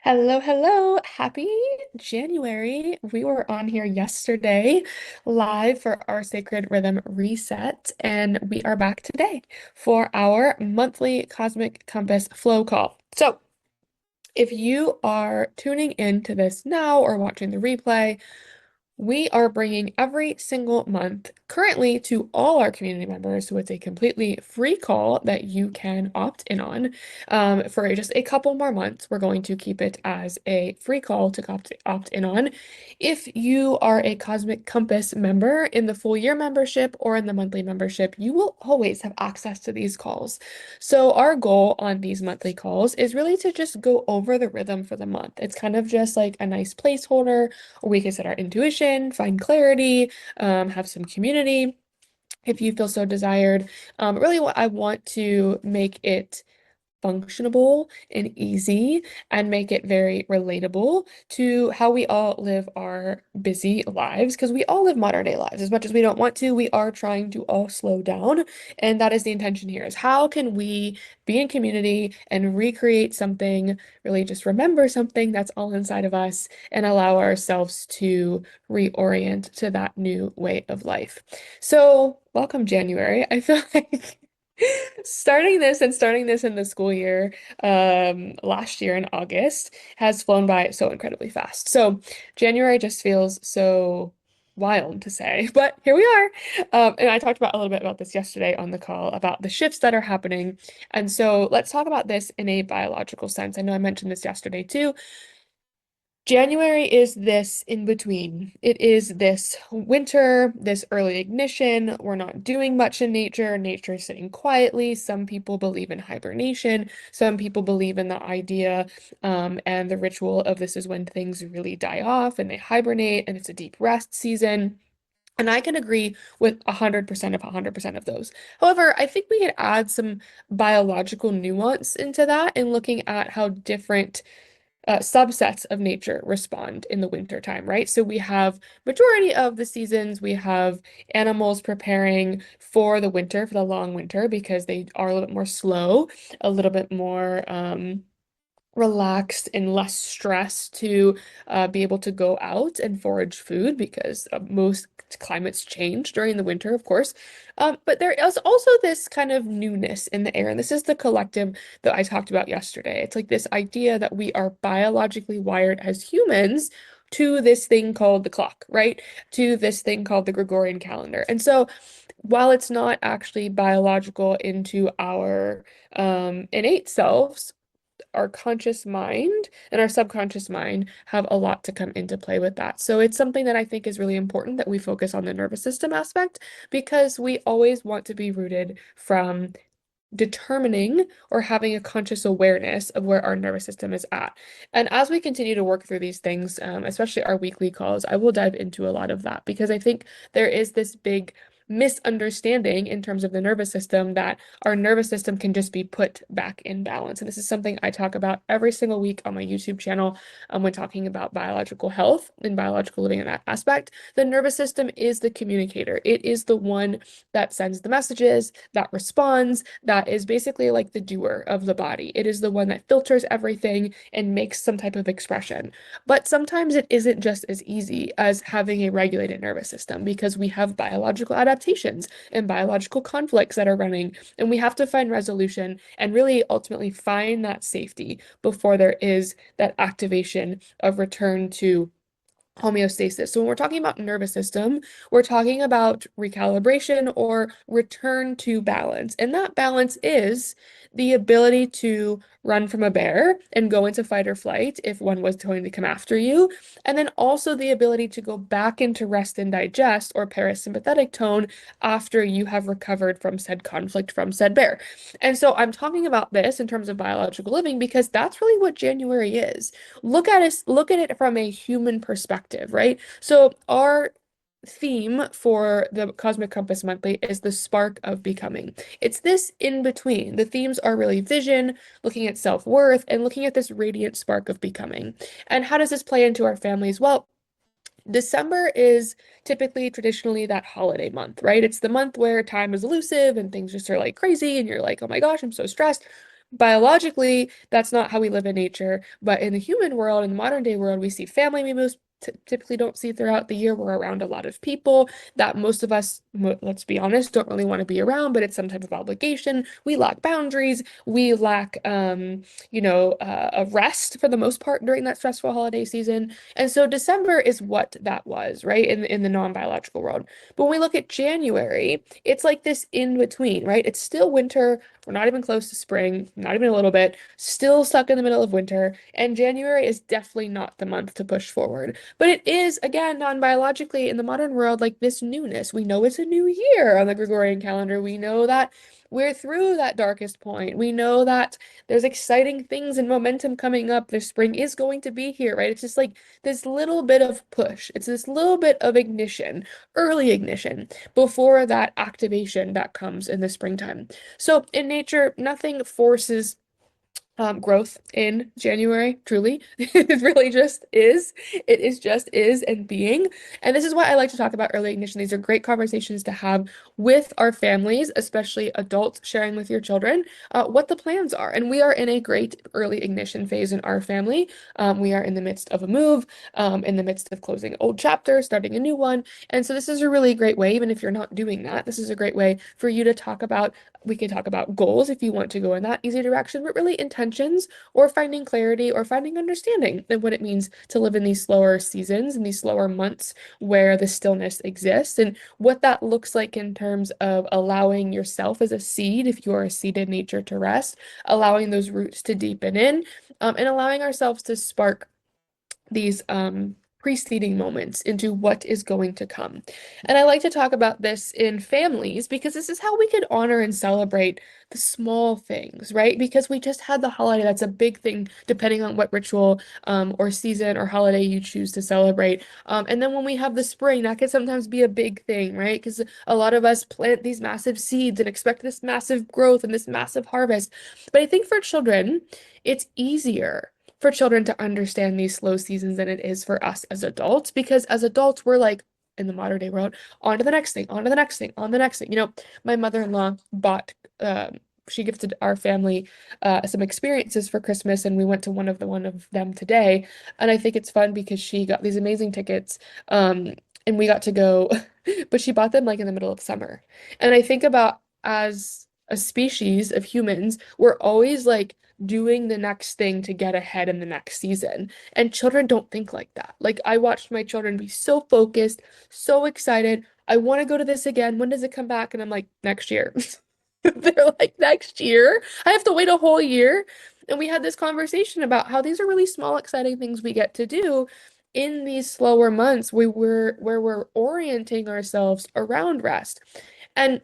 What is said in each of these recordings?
Hello, hello. Happy January. We were on here yesterday live for our Sacred Rhythm Reset, and we are back today for our monthly Cosmic Compass Flow call. So, if you are tuning into this now or watching the replay, we are bringing every single month currently to all our community members. So it's a completely free call that you can opt in on. For just a couple more months, we're going to keep it as a free call to opt in on. If you are a Cosmic Compass member in the full year membership or in the monthly membership, you will always have access to these calls. So our goal on these monthly calls is really to just go over the rhythm for the month. It's kind of just like a nice placeholder, or we can set our intuition, find clarity, have some community if you feel so desired. Really, what I want to make it functionable and easy and make it very relatable to how we all live our busy lives, because we all live modern day lives. As much as we don't want to, we are trying to all slow down. And that is the intention here, is how can we be in community and recreate something, really just remember something that's all inside of us and allow ourselves to reorient to that new way of life. So welcome January. I feel like starting this in the school year, last year in August has flown by so incredibly fast. So January just feels so wild to say, but here we are. And I talked about a little bit about this yesterday on the call about the shifts that are happening. And so let's talk about this in a biological sense. I know I mentioned this yesterday too. January is this in between. It is this winter, this early ignition. We're not doing much in nature. Nature is sitting quietly. Some people believe in hibernation. Some people believe in the idea and the ritual of this is when things really die off and they hibernate and it's a deep rest season. And I can agree with 100% of 100% of those. However, I think we could add some biological nuance into that in looking at how different subsets of nature respond in the winter time, right? So we have majority of the seasons, we have animals preparing for the winter, for the long winter, because they are a little bit more slow, a little bit more relaxed and less stressed to be able to go out and forage food because most climates change during the winter, of course. But there is also this kind of newness in the air, and this is the collective that I talked about yesterday. It's like this idea that we are biologically wired as humans to this thing called the clock, right? To this thing called the Gregorian calendar. And so while it's not actually biological into our innate selves, our conscious mind and our subconscious mind have a lot to come into play with that. So it's something that I think is really important that we focus on the nervous system aspect, because we always want to be rooted from determining or having a conscious awareness of where our nervous system is at. And as we continue to work through these things, especially our weekly calls, I will dive into a lot of that, because I think there is this big misunderstanding in terms of the nervous system that our nervous system can just be put back in balance. And this is something I talk about every single week on my YouTube channel when talking about biological health and biological living in that aspect. The nervous system is the communicator. It is the one that sends the messages, that responds, that is basically like the doer of the body. It is the one that filters everything and makes some type of expression. But sometimes it isn't just as easy as having a regulated nervous system, because we have biological adaptations and biological conflicts that are running, and we have to find resolution and really ultimately find that safety before there is that activation of return to homeostasis. So when we're talking about nervous system, we're talking about recalibration or return to balance. And that balance is the ability to run from a bear and go into fight or flight if one was going to come after you. And then also the ability to go back into rest and digest or parasympathetic tone after you have recovered from said conflict from said bear. And so I'm talking about this in terms of biological living because that's really what January is. Look at it from a human perspective, right? So our theme for the Cosmic Compass Monthly is the spark of becoming. It's this in between. The themes are really vision, looking at self-worth, and looking at this radiant spark of becoming. And how does this play into our families? Well, December is typically traditionally that holiday month, right? It's the month where time is elusive and things just are like crazy and you're like, oh my gosh, I'm so stressed. Biologically, that's not how we live in nature. But in the human world, in the modern day world, we see family we most typically don't see throughout the year. We're around a lot of people that most of us, let's be honest, don't really want to be around, but it's some type of obligation. We lack boundaries. We lack, a rest for the most part during that stressful holiday season. And so December is what that was, right? In the non-biological world. But when we look at January, it's like this in between, right? It's still winter. We're not even close to spring, not even a little bit, still stuck in the middle of winter, and January is definitely not the month to push forward. But it is, again, non-biologically in the modern world, like this newness. We know it's a new year on the Gregorian calendar. We know that we're through that darkest point. We know that there's exciting things and momentum coming up. The spring is going to be here, right? It's just like this little bit of push. It's this little bit of ignition, early ignition, before that activation that comes in the springtime. So in nature, nothing forces growth in January, truly. It really just is. It is just is and being. And this is why I like to talk about early ignition. These are great conversations to have with our families, especially adults sharing with your children what the plans are. And we are in a great early ignition phase in our family. We are in the midst of a move, in the midst of closing old chapters, starting a new one. And so this is a really great way, even if you're not doing that, this is a great way for you to talk about. We can talk about goals if you want to go in that easy direction, but really intentions or finding clarity or finding understanding of what it means to live in these slower seasons and these slower months where the stillness exists and what that looks like in terms of allowing yourself as a seed, if you are a seed in nature, to rest, allowing those roots to deepen in, and allowing ourselves to spark these preceding moments into what is going to come. And I like to talk about this in families because this is how we can honor and celebrate the small things, right? Because we just had the holiday. That's a big thing, depending on what ritual or season or holiday you choose to celebrate. And then when we have the spring, that can sometimes be a big thing, right? Because a lot of us plant these massive seeds and expect this massive growth and this massive harvest. But I think for children, it's easier for children to understand these slow seasons than it is for us as adults, because as adults, we're like, in the modern day world, on to the next thing, on to the next thing, on the next thing. My mother-in-law bought, she gifted our family some experiences for Christmas, and we went to one of them today. And I think it's fun because she got these amazing tickets, and we got to go, but she bought them like in the middle of summer. And I think about as a species of humans, we're always like doing the next thing to get ahead in the next season. And children don't think like that. Like I watched my children be so focused, so excited. I want to go to this again. When does it come back? And I'm like, next year. They're like, next year? I have to wait a whole year. And we had this conversation about how these are really small, exciting things we get to do in these slower months where we're orienting ourselves around rest. And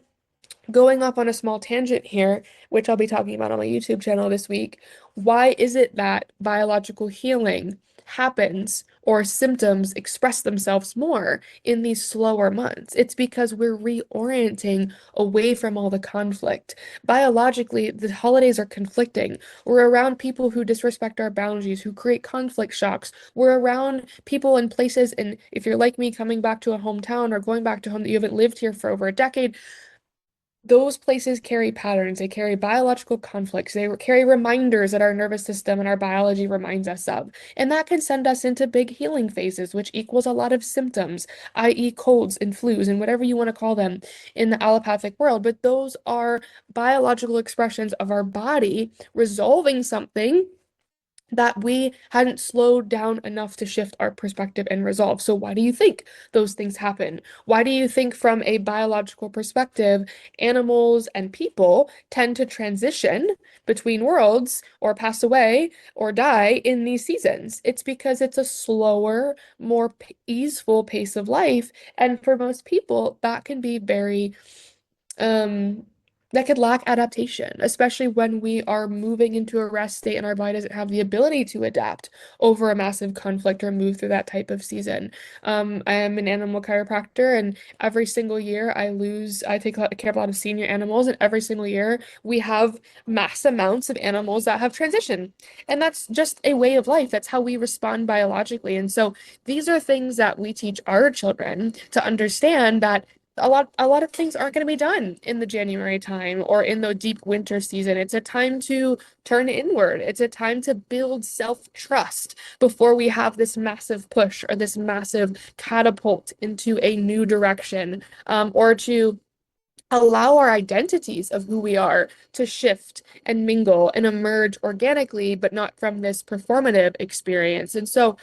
going off on a small tangent here, which I'll be talking about on my YouTube channel this week, why is it that biological healing happens or symptoms express themselves more in these slower months? It's because we're reorienting away from all the conflict. Biologically, the holidays are conflicting. We're around people who disrespect our boundaries, who create conflict shocks. We're around people and places, and if you're like me, coming back to a hometown or going back to home that you haven't lived here for over a decade, those places carry patterns, they carry biological conflicts, they carry reminders that our nervous system and our biology reminds us of. And that can send us into big healing phases, which equals a lot of symptoms, i.e., colds and flus and whatever you want to call them in the allopathic world. But those are biological expressions of our body resolving something that we hadn't slowed down enough to shift our perspective and resolve. So why do you think those things happen? Why do you think from a biological perspective, animals and people tend to transition between worlds or pass away or die in these seasons? It's because it's a slower, more easeful pace of life. And for most people, that can be very um that could lack adaptation, especially when we are moving into a rest state and our body doesn't have the ability to adapt over a massive conflict or move through that type of season. I am an animal chiropractor, and every single year I take care of a lot of senior animals, and every single year we have mass amounts of animals that have transitioned. And that's just a way of life. That's how we respond biologically. And so these are things that we teach our children to understand that a lot of things aren't going to be done in the January time or in the deep winter season. It's a time to turn inward. It's a time to build self-trust before we have this massive push or this massive catapult into a new direction, or to allow our identities of who we are to shift and mingle and emerge organically, but not from this performative experience. And so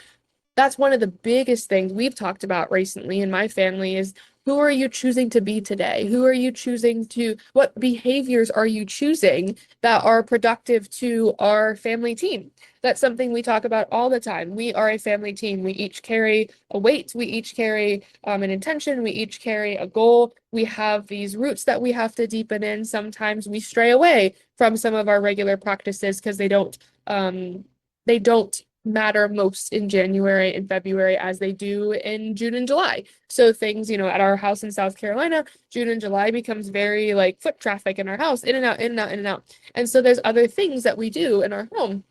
that's one of the biggest things we've talked about recently in my family is who are you choosing to be today? Who are you choosing to, what behaviors are you choosing that are productive to our family team? That's something we talk about all the time. We are a family team. We each carry a weight. We each carry an intention. We each carry a goal. We have these roots that we have to deepen in. Sometimes we stray away from some of our regular practices because they don't matter most in January and February as they do in June and July. So things, at our house in South Carolina, June and July becomes very like foot traffic in our house, in and out, in and out, in and out. And so there's other things that we do in our home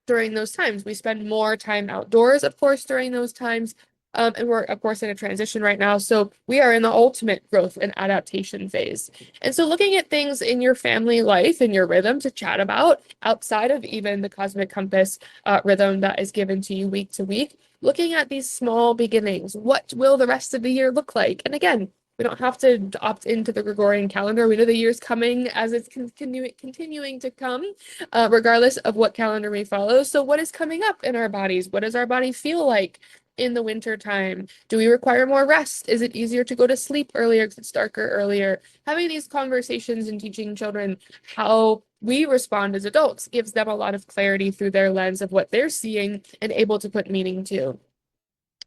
during those times. We spend more time outdoors, of course, during those times. And we're, of course, in a transition right now. So we are in the ultimate growth and adaptation phase. And so looking at things in your family life and your rhythm to chat about outside of even the cosmic compass rhythm that is given to you week to week, looking at these small beginnings. What will the rest of the year look like? And again, we don't have to opt into the Gregorian calendar. We know the year's coming as it's continuing to come, regardless of what calendar we follow. So what is coming up in our bodies? What does our body feel like in the winter time? Do we require more rest? Is it easier to go to sleep earlier because it's darker earlier? Having these conversations and teaching children how we respond as adults gives them a lot of clarity through their lens of what they're seeing and able to put meaning to.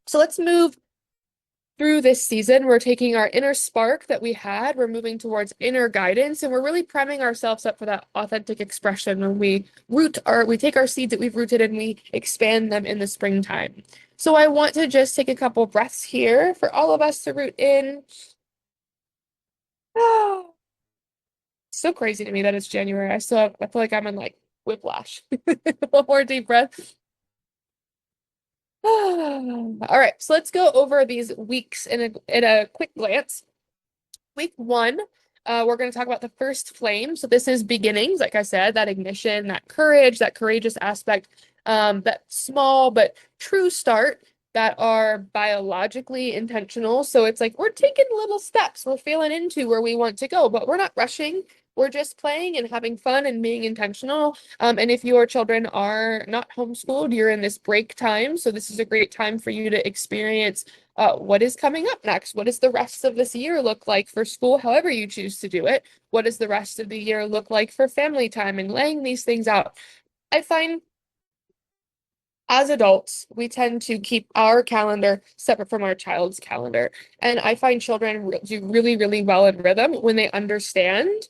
So let's move through this season. We're taking our inner spark that we had, we're moving towards inner guidance, and we're really priming ourselves up for that authentic expression when we take our seeds that we've rooted and we expand them in the springtime. So I want to just take a couple breaths here for all of us to root in. So crazy to me that it's January. I feel like I'm in like whiplash. One more deep breath. All right, so let's go over these weeks in a quick glance. Week one, we're going to talk about the first flame. So this is beginnings, like I said, that ignition, that courage, that courageous aspect, that small but true start that are biologically intentional. So it's like we're taking little steps, we're feeling into where we want to go, but we're not rushing. We're just playing and having fun and being intentional. And if your children are not homeschooled, you're in this break time. So this is a great time for you to experience what is coming up next? What does the rest of this year look like for school, however you choose to do it? What does the rest of the year look like for family time and laying these things out? I find as adults, we tend to keep our calendar separate from our child's calendar. And I find children do really, really well in rhythm when they understand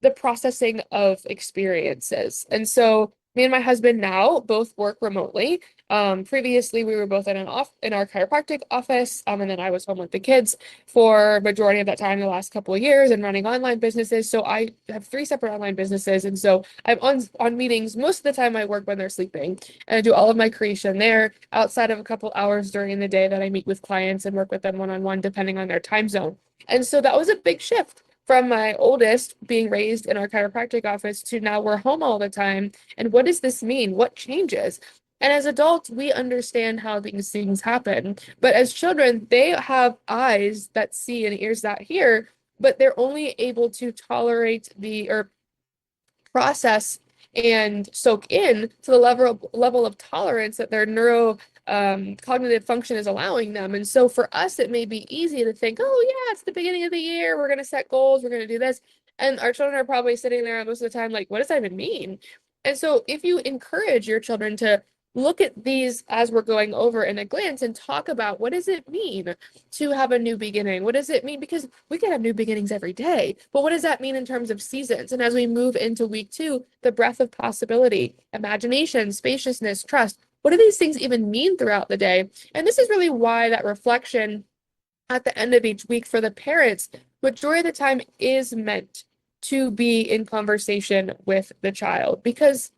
the processing of experiences. And so me and my husband now both work remotely. Previously we were both in our chiropractic office, and then I was home with the kids for majority of that time the last couple of years and running online businesses. So I have three separate online businesses, and so I'm on meetings most of the time. I work when they're sleeping, and I do all of my creation there outside of a couple hours during the day that I meet with clients and work with them one-on-one depending on their time zone. And so that was a big shift from my oldest being raised in our chiropractic office to now we're home all the time. And what does this mean? What changes? And as adults, we understand how these things happen. But as children, they have eyes that see and ears that hear, but they're only able to tolerate or process and soak in to the level of tolerance that their neuro cognitive function is allowing them. And so for us, it may be easy to think, oh yeah, it's the beginning of the year, we're going to set goals, we're going to do this. And our children are probably sitting there most of the time like, what does that even mean? And so if you encourage your children to look at these as we're going over in a glance and talk about what does it mean to have a new beginning? What does it mean? Because we can have new beginnings every day, but what does that mean in terms of seasons? And as we move into week two, the breadth of possibility, imagination, spaciousness, trust, what do these things even mean throughout the day? And this is really why that reflection at the end of each week for the parents, majority of the time is meant to be in conversation with the child, because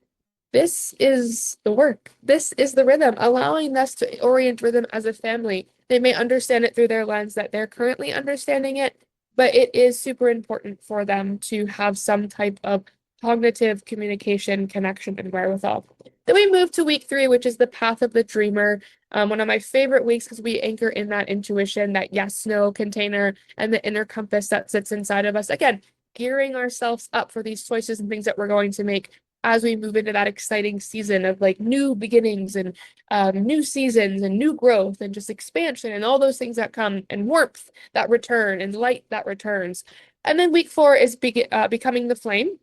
this is the work. This is the rhythm, allowing us to orient rhythm as a family, They may understand it through their lens that they're currently understanding it, but it is super important for them to have some type of cognitive communication, connection, and wherewithal. Then we move to week 3, which is the path of the dreamer. One of my favorite weeks because we anchor in that intuition, that yes, no container, and the inner compass that sits inside of us. Again, gearing ourselves up for these choices and things that we're going to make as we move into that exciting season of like new beginnings and new seasons and new growth and just expansion and all those things that come and warmth that return and light that returns. And then week 4 is becoming the flame,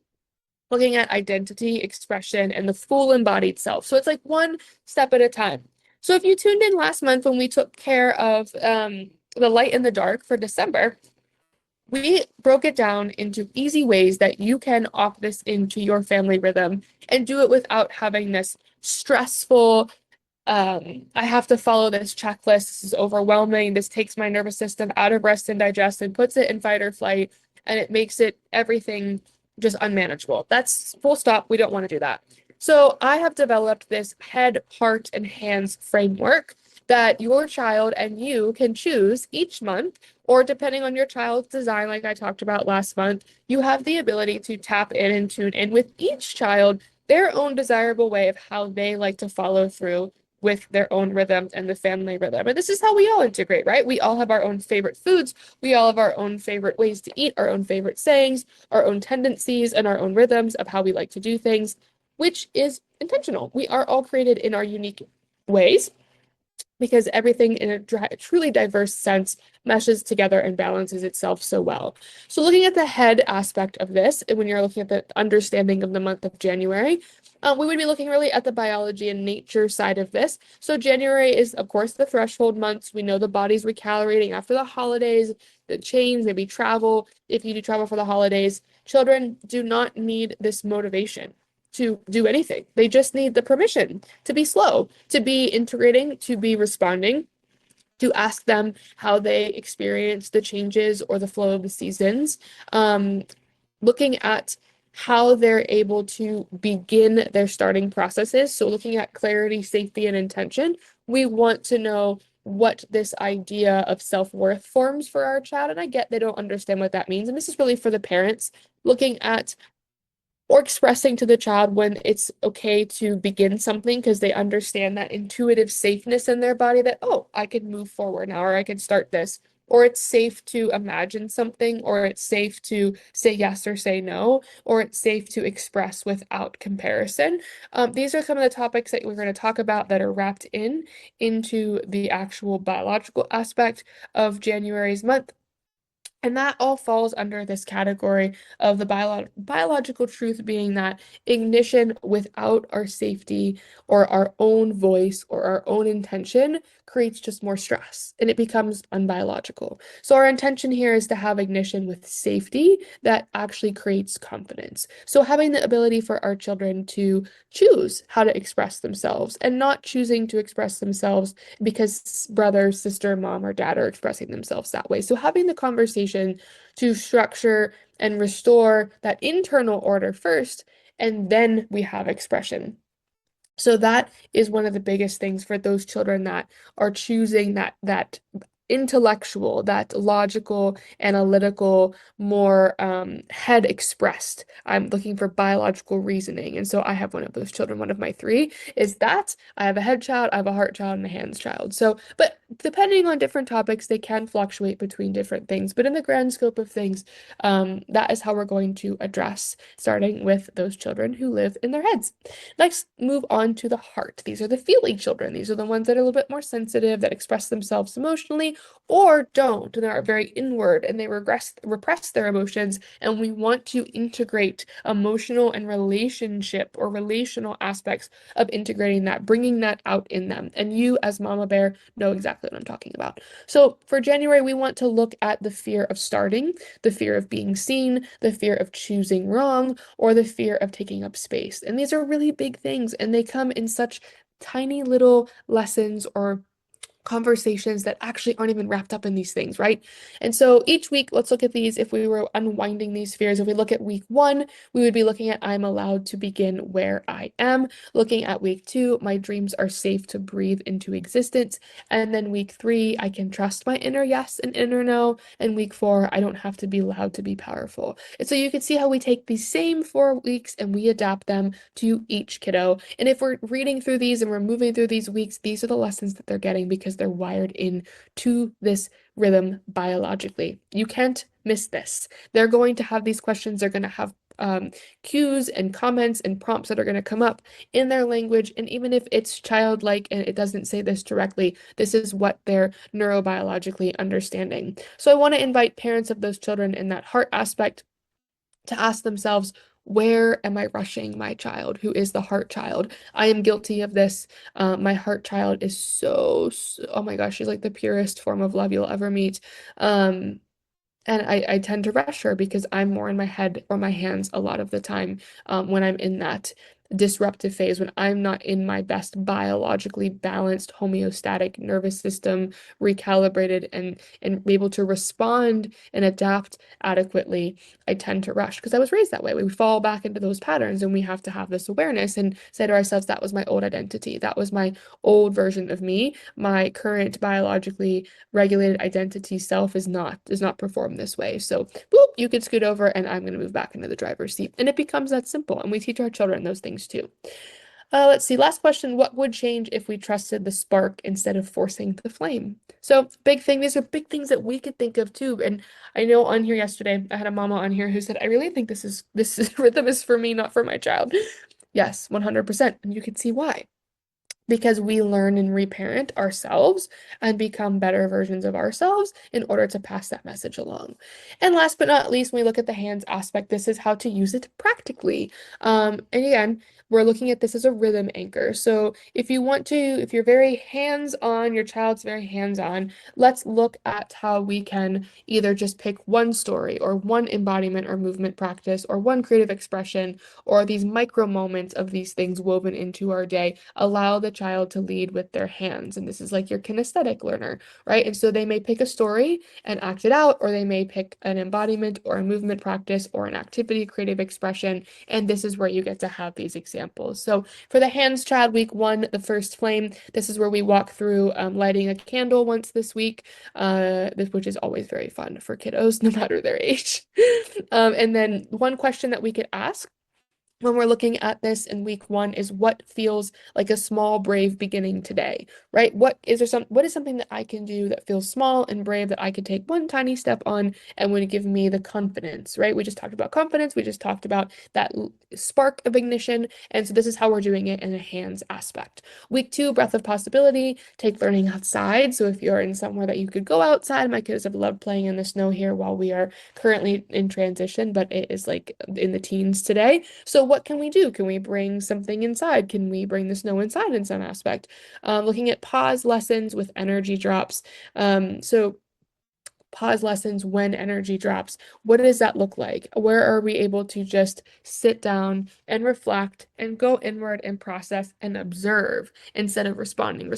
looking at identity, expression, and the full embodied self. So it's like one step at a time. So if you tuned in last month when we took care of the light and the dark for December, we broke it down into easy ways that you can opt this into your family rhythm and do it without having this stressful, I have to follow this checklist. This is overwhelming. This takes my nervous system out of rest and digest and puts it in fight or flight, and it makes it everything just unmanageable. That's full stop. We don't want to do that. So I have developed this head, heart, and hands framework that your child and you can choose each month, or depending on your child's design, like I talked about last month, you have the ability to tap in and tune in with each child their own desirable way of how they like to follow through with their own rhythm and the family rhythm. And this is how we all integrate, right? We all have our own favorite foods. We all have our own favorite ways to eat, our own favorite sayings, our own tendencies, and our own rhythms of how we like to do things, which is intentional. We are all created in our unique ways because everything in a truly diverse sense meshes together and balances itself so well. So looking at the head aspect of this, and when you're looking at the understanding of the month of January, we would be looking really at the biology and nature side of this. So January is, of course, the threshold months. We know the body's recalibrating after the holidays, the change, maybe travel. If you do travel for the holidays, children do not need this motivation to do anything. They just need the permission to be slow, to be integrating, to be responding, to ask them how they experience the changes or the flow of the seasons, looking at how they're able to begin their starting processes. So looking at clarity, safety, and intention, we want to know what this idea of self-worth forms for our child. And I get they don't understand what that means. And this is really for the parents looking at or expressing to the child when it's okay to begin something because they understand that intuitive safeness in their body that, oh, I can move forward now, or I can start this, or it's safe to imagine something, or it's safe to say yes or say no, or it's safe to express without comparison. These are some of the topics that we're going to talk about that are wrapped into the actual biological aspect of January's month. And that all falls under this category of the biological truth being that ignition without our safety or our own voice or our own intention creates just more stress and it becomes unbiological. So our intention here is to have ignition with safety that actually creates confidence. So having the ability for our children to choose how to express themselves and not choosing to express themselves because brother, sister, mom, or dad are expressing themselves that way. So having the conversation to structure and restore that internal order first, and then we have expression. So that is one of the biggest things for those children that are choosing that intellectual, that logical, analytical, more head expressed. I'm looking for biological reasoning. And so I have one of those children. One of my three is that I have a head child, I have a heart child, and a hands child. So, but depending on different topics, they can fluctuate between different things. But in the grand scope of things, that is how we're going to address, starting with those children who live in their heads. Next, move on to the heart. These are the feeling children. These are the ones that are a little bit more sensitive, that express themselves emotionally or don't, and are very inward and they repress their emotions. And we want to integrate emotional and relationship or relational aspects of integrating that, bringing that out in them. And you, as Mama Bear, know exactly what I'm talking about. So for January, we want to look at the fear of starting, the fear of being seen, the fear of choosing wrong, or the fear of taking up space. And these are really big things, and they come in such tiny little lessons or conversations that actually aren't even wrapped up in these things, right? And so each week, let's look at these. If we were unwinding these fears, if we look at week one, we would be looking at I'm allowed to begin where I am. Looking at week two, my dreams are safe to breathe into existence. And then week three, I can trust my inner yes and inner no. And week four, I don't have to be loud to be powerful. And so you can see how we take these same 4 weeks and we adapt them to each kiddo. And if we're reading through these and we're moving through these weeks, these are the lessons that they're getting because they're wired in to this rhythm biologically. You can't miss this. They're going to have these questions, they're going to have cues and comments and prompts that are going to come up in their language. And even if it's childlike and it doesn't say this directly, this is what they're neurobiologically understanding. So I want to invite parents of those children in that heart aspect to ask themselves, where am I rushing my child, who is the heart child? I am guilty of this. My heart child is oh my gosh, she's like the purest form of love you'll ever meet. Um, and I tend to rush her because I'm more in my head or my hands a lot of the time when I'm in that disruptive phase, when I'm not in my best biologically balanced homeostatic nervous system, recalibrated and able to respond and adapt adequately. I tend to rush because I was raised that way. We fall back into those patterns and we have to have this awareness and say to ourselves, that was my old identity. That was my old version of me. My current biologically regulated identity self is not performed this way. So boop, you can scoot over and I'm going to move back into the driver's seat. And it becomes that simple. And we teach our children those things too. Let's see. Last question. What would change if we trusted the spark instead of forcing the flame? So big thing. These are big things that we could think of too. And I know on here yesterday, I had a mama on here who said, I really think this is rhythm is for me, not for my child. Yes, 100%. And you can see why because we learn and reparent ourselves and become better versions of ourselves in order to pass that message along. And last but not least, when we look at the hands aspect, this is how to use it practically. And again, we're looking at this as a rhythm anchor. So if you're very hands-on, your child's very hands-on, let's look at how we can either just pick one story or one embodiment or movement practice or one creative expression or these micro moments of these things woven into our day. Allow the child to lead with their hands. And this is like your kinesthetic learner, right? And so they may pick a story and act it out, or they may pick an embodiment or a movement practice or an activity, creative expression. And this is where you get to have these examples. So for the hands child, week one, the first flame, this is where we walk through lighting a candle once this week, which is always very fun for kiddos, no matter their age. And then one question that we could ask when we're looking at this in week one is what feels like a small, brave beginning today, right? What is something that I can do that feels small and brave that I could take one tiny step on and would give me the confidence, right? We just talked about confidence. We just talked about that spark of ignition. And so this is how we're doing it in a hands aspect. Week two, breath of possibility, take learning outside. So if you're in somewhere that you could go outside, my kids have loved playing in the snow here while we are currently in transition, but it is like in the teens today. So what can we do? Can we bring something inside? Can we bring the snow inside in some aspect? Looking at pause lessons with energy drops. So pause lessons when energy drops. What does that look like? Where are we able to just sit down and reflect and go inward and process and observe instead of responding?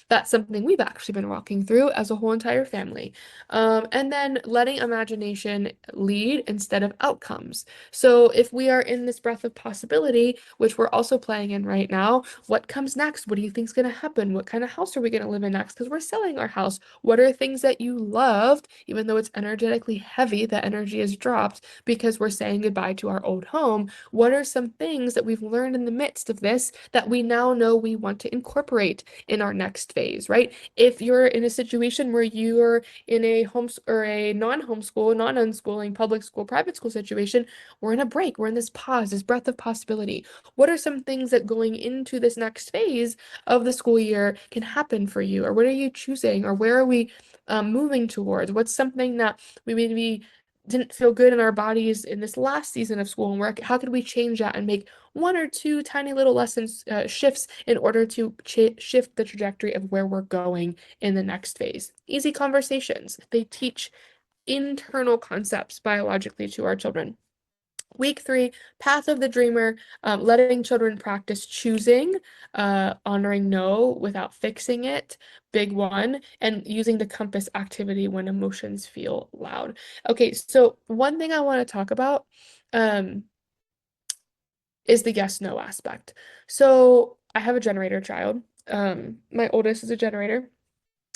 That's something we've actually been walking through as a whole entire family. And then letting imagination lead instead of outcomes. So if we are in this breath of possibility, which we're also playing in right now, what comes next? What do you think is going to happen? What kind of house are we going to live in next? Because we're selling our house. What are things that you loved, even though it's energetically heavy, that energy is dropped because we're saying goodbye to our old home? What are some things that we've learned in the midst of this that we now know we want to incorporate in our next phase, right? If you're in a situation where you're in a or a non-homeschool, non-unschooling, public school, private school situation, we're in a break, we're in this pause, this breath of possibility. What are some things that going into this next phase of the school year can happen for you? Or what are you choosing? Or where are we moving towards? What's something that we maybe didn't feel good in our bodies in this last season of school and work? How could we change that and make one or two tiny little lessons shifts in order to shift the trajectory of where we're going in the next phase? Easy conversations. They teach internal concepts biologically to our children. Week three, Path of the Dreamer, letting children practice choosing, honoring no without fixing it, big one, and using the compass activity when emotions feel loud. Okay, so one thing I want to talk about um, is the yes no aspect. So I have a generator child. My oldest is a generator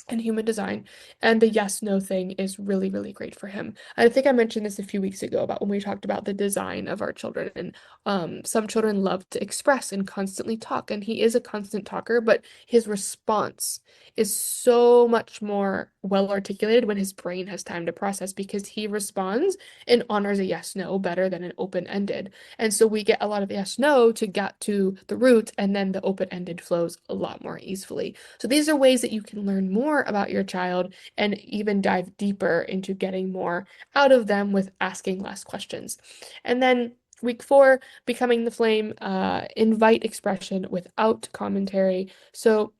and human design. And the yes no thing is really, really great for him. I think I mentioned this a few weeks ago about when we talked about the design of our children. And some children love to express and constantly talk. And he is a constant talker, but his response is so much more well articulated when his brain has time to process because he responds and honors a yes no better than an open-ended. And so we get a lot of yes no to get to the root, and then the open-ended flows a lot more easily. So these are ways that you can learn more about your child and even dive deeper into getting more out of them with asking less questions. And then week four, becoming the flame, invite expression without commentary. So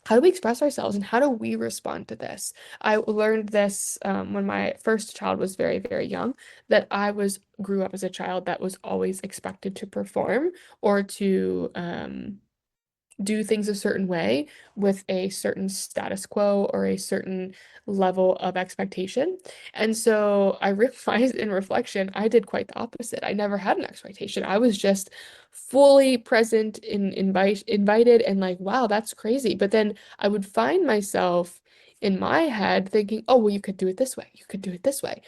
how do we express ourselves and how do we respond to this? I learned this when my first child was very, very young, that grew up as a child that was always expected to perform or to do things a certain way with a certain status quo or a certain level of expectation. And so I realized in reflection, I did quite the opposite. I never had an expectation. I was just fully present invited and like, wow, that's crazy. But then I would find myself in my head thinking, oh, well, you could do it this way. You could do it this way.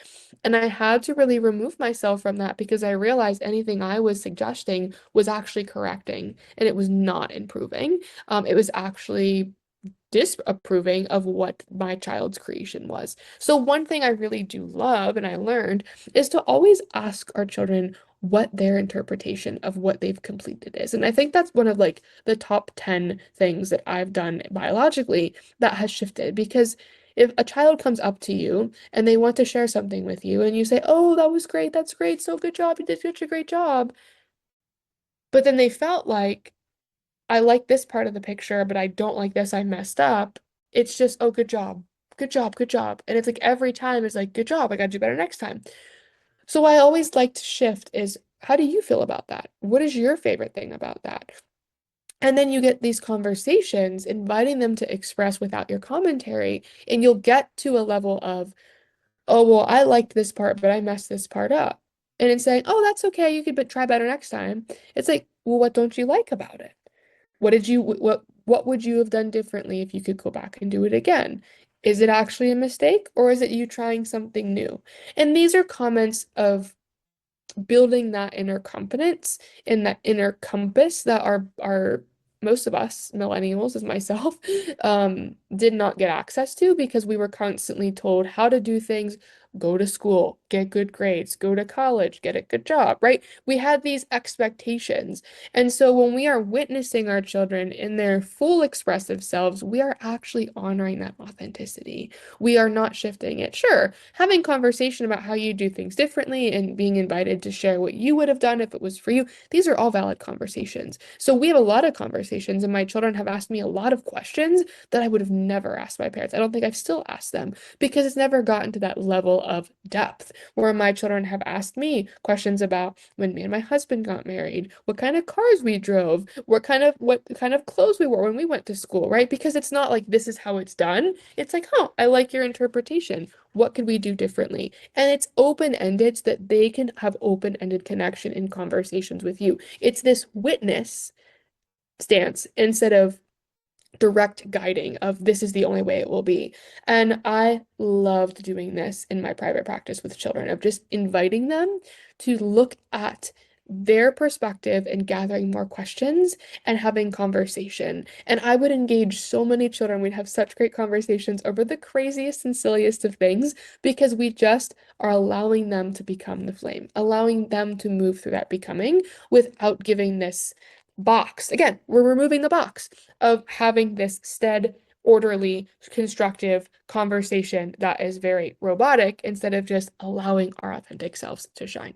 And I had to really remove myself from that because I realized anything I was suggesting was actually correcting and it was not improving. It was actually disapproving of what my child's creation was. So one thing I really do love and I learned is to always ask our children what their interpretation of what they've completed is. And I think that's one of like the top 10 things that I've done biologically that has shifted because if a child comes up to you and they want to share something with you and you say, "Oh, that was great. That's great. So good job. You did such a great job." But then they felt like I like this part of the picture, but I don't like this. I messed up. It's just, oh, good job. Good job. Good job. And it's like every time it's like, good job. I gotta do better next time. So I always like to shift is how do you feel about that? What is your favorite thing about that? And then you get these conversations, inviting them to express without your commentary, and you'll get to a level of, oh, well, I liked this part, but I messed this part up. And it's saying, oh, that's okay. You could try better next time. It's like, well, what don't you like about it? What would you have done differently if you could go back and do it again? Is it actually a mistake or is it you trying something new? And these are comments of building that inner competence and that inner compass that our most of us millennials as myself did not get access to because we were constantly told how to do things, go to school, get good grades, go to college, get a good job, right? We had these expectations. And so when we are witnessing our children in their full expressive selves, we are actually honoring that authenticity. We are not shifting it. Sure, having conversation about how you do things differently and being invited to share what you would have done if it was for you, these are all valid conversations. So we have a lot of conversations, and my children have asked me a lot of questions that I would have never asked my parents. I don't think I've still asked them because it's never gotten to that level of depth where my children have asked me questions about when me and my husband got married, what kind of cars we drove, what kind of clothes we wore when we went to school, right? Because it's not like this is how it's done. It's like, huh, I like your interpretation. What could we do differently? And it's open-ended so that they can have open-ended connection in conversations with you. It's this witness stance instead of direct guiding of this is the only way it will be. And I loved doing this in my private practice with children, of just inviting them to look at their perspective and gathering more questions and having conversation. And I would engage so many children. We'd have such great conversations over the craziest and silliest of things because we just are allowing them to become the flame, allowing them to move through that becoming without giving this box. Again, we're removing the box of having this stead, orderly, constructive conversation that is very robotic instead of just allowing our authentic selves to shine.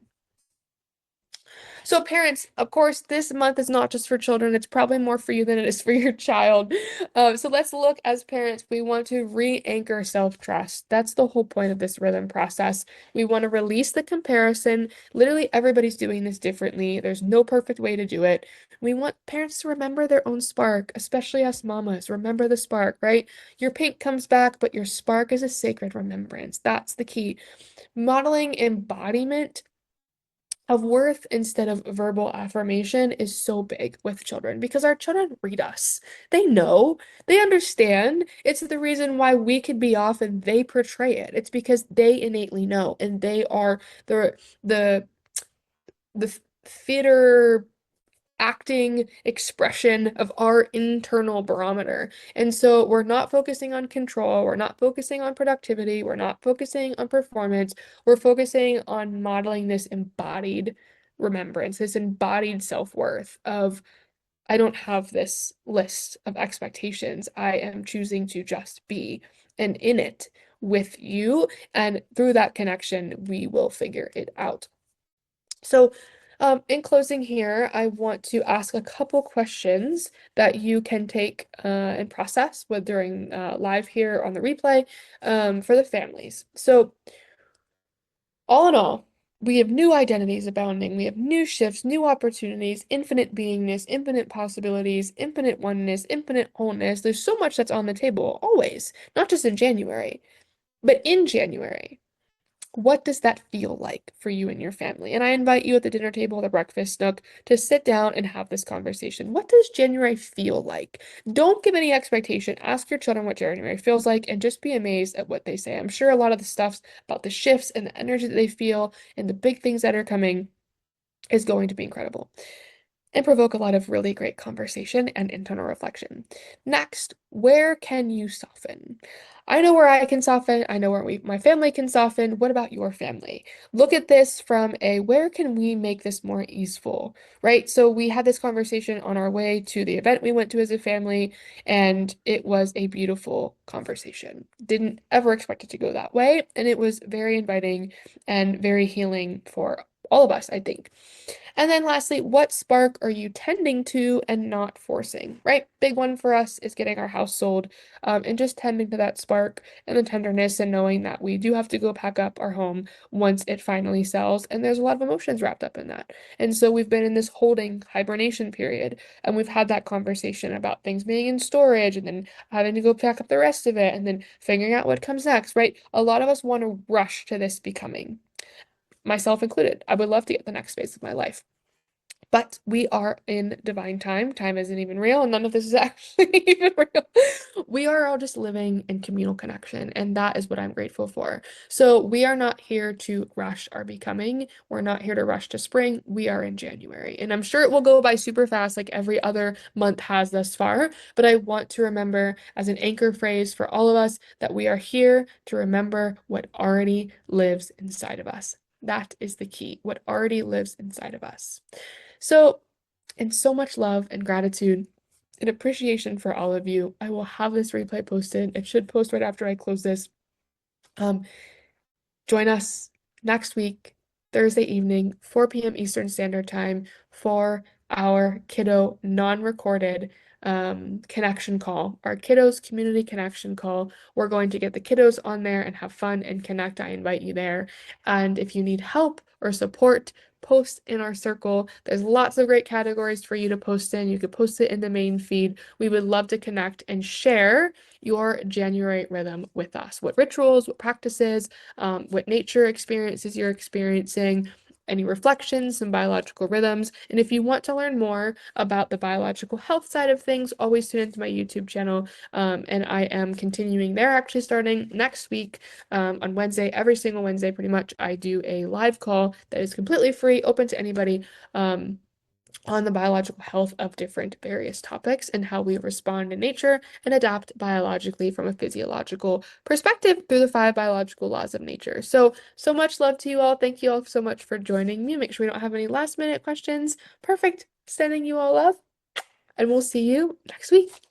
So, parents, of course, this month is not just for children. It's probably more for you than it is for your child. So, let's look as parents. We want to re-anchor self-trust. That's the whole point of this rhythm process. We want to release the comparison. Literally, everybody's doing this differently. There's no perfect way to do it. We want parents to remember their own spark, especially us mamas. Remember the spark, right? Your pink comes back, but your spark is a sacred remembrance. That's the key. Modeling embodiment of worth instead of verbal affirmation is so big with children because our children read us. They know, they understand. It's the reason why we could be off and they portray it. It's because they innately know and they are the the theater acting expression of our internal barometer. And so we're not focusing on control, we're not focusing on productivity, we're not focusing on performance, we're focusing on modeling this embodied remembrance, this embodied self-worth of I don't have this list of expectations. I am choosing to just be and in it with you. And through that connection, we will figure it out. So, in closing here, I want to ask a couple questions that you can take and process with during live here on the replay for the families. So, all in all, we have new identities abounding. We have new shifts, new opportunities, infinite beingness, infinite possibilities, infinite oneness, infinite wholeness. There's so much that's on the table, always, not just in January, but in January. What does that feel like for you and your family? And I invite you at the dinner table, the breakfast nook, to sit down and have this conversation. What does January feel like? Don't give any expectation. Ask your children what January feels like and just be amazed at what they say. I'm sure a lot of the stuff about the shifts and the energy that they feel and the big things that are coming is going to be incredible and provoke a lot of really great conversation and internal reflection. Next, where can you soften? I know where I can soften. I know where my family can soften. What about your family? Look at this from a where can we make this more easeful, right? So we had this conversation on our way to the event we went to as a family, and it was a beautiful conversation. Didn't ever expect it to go that way, and it was very inviting and very healing for all of us, I think. And then lastly, what spark are you tending to and not forcing, right? Big one for us is getting our house sold and just tending to that spark and the tenderness and knowing that we do have to go pack up our home once it finally sells. And there's a lot of emotions wrapped up in that. And so we've been in this holding hibernation period and we've had that conversation about things being in storage and then having to go pack up the rest of it and then figuring out what comes next, right? A lot of us want to rush to this becoming, myself included. I would love to get the next phase of my life. But we are in divine time. Time isn't even real, and none of this is actually even real. We are all just living in communal connection, and that is what I'm grateful for. So we are not here to rush our becoming. We're not here to rush to spring. We are in January, and I'm sure it will go by super fast like every other month has thus far. But I want to remember as an anchor phrase for all of us that we are here to remember what already lives inside of us. That is the key, what already lives inside of us. So, in so much love and gratitude and appreciation for all of you, I will have this replay posted. It should post right after I close this. Um, Join us next week, Thursday evening, 4 p.m. Eastern Standard Time, for our kiddo non-recorded connection call, our kiddos community connection call. We're going to get the kiddos on there and have fun and connect. I invite you there. And if you need help or support, post in our circle. There's lots of great categories for you to post in. You could post it in the main feed. We would love to connect and share your January rhythm with us. What rituals, what practices, what nature experiences you're experiencing, any reflections, some biological rhythms. And if you want to learn more about the biological health side of things, always tune into my YouTube channel. And I am continuing there, actually starting next week on Wednesday, every single Wednesday, pretty much. I do a live call that is completely free, open to anybody. On the biological health of different various topics and how we respond in nature and adapt biologically from a physiological perspective through the 5 biological laws of nature. So much love to you all. Thank you all so much for joining me. Make sure we don't have any last minute questions. Perfect. Sending you all love, and we'll see you next week.